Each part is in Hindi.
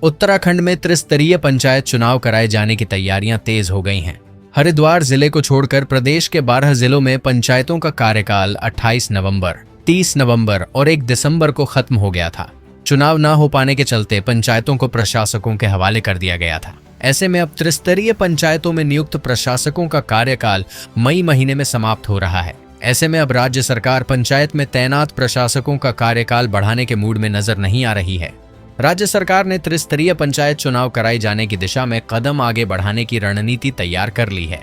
उत्तराखंड में त्रिस्तरीय पंचायत चुनाव कराए जाने की तैयारियां तेज हो गई हैं। हरिद्वार जिले को छोड़कर प्रदेश के 12 जिलों में पंचायतों का कार्यकाल 28 नवंबर, 30 नवंबर और 1 दिसंबर को खत्म हो गया था। चुनाव न हो पाने के चलते पंचायतों को प्रशासकों के हवाले कर दिया गया था। ऐसे में अब त्रिस्तरीय पंचायतों में नियुक्त प्रशासकों का कार्यकाल मई महीने में समाप्त हो रहा है। ऐसे में अब राज्य सरकार पंचायत में तैनात प्रशासकों का कार्यकाल बढ़ाने के मूड में नजर नहीं आ रही है। राज्य सरकार ने त्रिस्तरीय पंचायत चुनाव कराए जाने की दिशा में कदम आगे बढ़ाने की रणनीति तैयार कर ली है।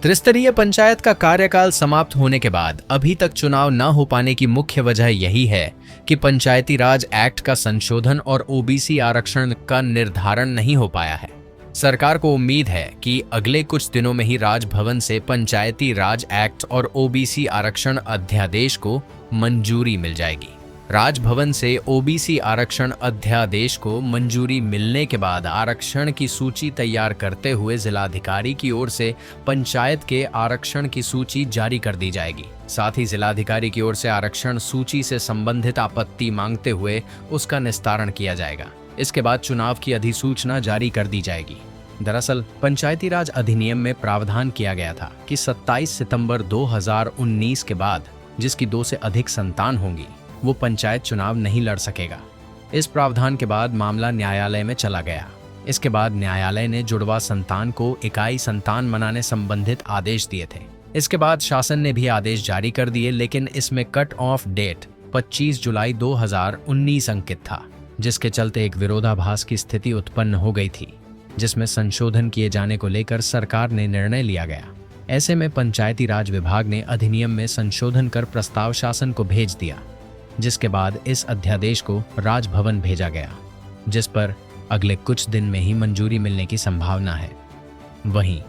त्रिस्तरीय पंचायत का कार्यकाल समाप्त होने के बाद अभी तक चुनाव न हो पाने की मुख्य वजह यही है कि पंचायती राज एक्ट का संशोधन और ओबीसी आरक्षण का निर्धारण नहीं हो पाया है। सरकार को उम्मीद है कि अगले कुछ दिनों में ही राजभवन से पंचायती राज एक्ट और ओबीसी आरक्षण अध्यादेश को मंजूरी मिल जाएगी। राजभवन से ओबीसी आरक्षण अध्यादेश को मंजूरी मिलने के बाद आरक्षण की सूची तैयार करते हुए जिलाधिकारी की ओर से पंचायत के आरक्षण की सूची जारी कर दी जाएगी। साथ ही जिलाधिकारी की ओर से आरक्षण सूची से संबंधित आपत्ति मांगते हुए उसका निस्तारण किया जाएगा। इसके बाद चुनाव की अधिसूचना जारी कर दी जाएगी। दरअसल पंचायती राज अधिनियम में प्रावधान किया गया था कि 27 सितंबर 2019 के बाद जिसकी 2 से अधिक संतान होंगी वो पंचायत चुनाव नहीं लड़ सकेगा। इस प्रावधान के बाद मामला न्यायालय में चला गया। इसके बाद न्यायालय ने जुड़वा संतान को इकाई संतान मनाने संबंधित आदेश दिए थे। इसके बाद शासन ने भी आदेश जारी कर दिए, लेकिन इसमें कट ऑफ डेट 25 जुलाई 2019 अंकित था, जिसके चलते एक विरोधाभास की स्थिति उत्पन्न हो गई थी, जिसमें संशोधन किए जाने को लेकर सरकार ने निर्णय लिया गया। ऐसे में पंचायती राज विभाग ने अधिनियम में संशोधन कर प्रस्ताव शासन को भेज दिया, जिसके बाद इस अध्यादेश को राजभवन भेजा गया, जिस पर अगले कुछ दिन में ही मंजूरी मिलने की संभावना है। वहीं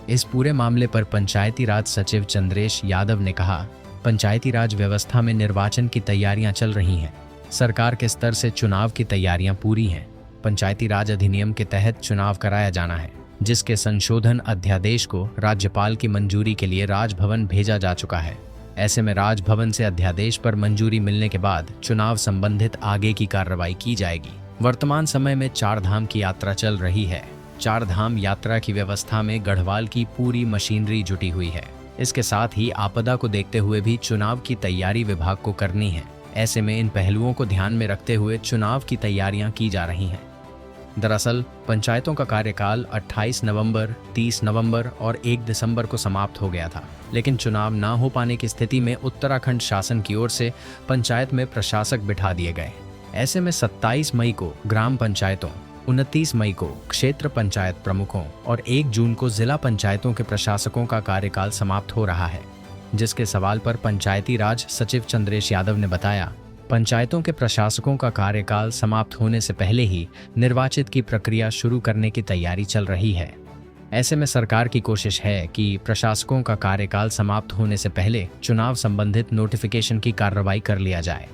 इस पूरे मामले पर पंचायती राज सचिव चंद्रेश यादव ने कहा, पंचायती राज व्यवस्था में निर्वाचन की तैयारियां चल रही हैं। सरकार के स्तर से चुनाव की तैयारियां पूरी हैं। पंचायती राज अधिनियम के तहत चुनाव कराया जाना है, जिसके संशोधन अध्यादेश को राज्यपाल की मंजूरी के लिए राजभवन भेजा जा चुका है। ऐसे में राजभवन से अध्यादेश पर मंजूरी मिलने के बाद चुनाव संबंधित आगे की कार्रवाई की जाएगी। वर्तमान समय में 4 धाम की यात्रा चल रही है। 4 धाम यात्रा की व्यवस्था में गढ़वाल की पूरी मशीनरी जुटी हुई है। इसके साथ ही आपदा को देखते हुए भी चुनाव की तैयारी विभाग को करनी है। ऐसे में इन पहलुओं को ध्यान में रखते हुए चुनाव की तैयारियां की जा रही हैं। दरअसल पंचायतों का कार्यकाल 28 नवंबर, 30 नवंबर और 1 दिसंबर को समाप्त हो गया था, लेकिन चुनाव न हो पाने की स्थिति में उत्तराखंड शासन की ओर से पंचायत में प्रशासक बिठा दिए गए। ऐसे में 27 मई को ग्राम पंचायतों, 29 मई को क्षेत्र पंचायत प्रमुखों और 1 जून को जिला पंचायतों के प्रशासकों का कार्यकाल समाप्त हो रहा है। जिसके सवाल पर पंचायती राज सचिव चंद्रेश यादव ने बताया, पंचायतों के प्रशासकों का कार्यकाल समाप्त होने से पहले ही निर्वाचित की प्रक्रिया शुरू करने की तैयारी चल रही है। ऐसे में सरकार की कोशिश है कि प्रशासकों का कार्यकाल समाप्त होने से पहले चुनाव संबंधित नोटिफिकेशन की कार्रवाई कर लिया जाए।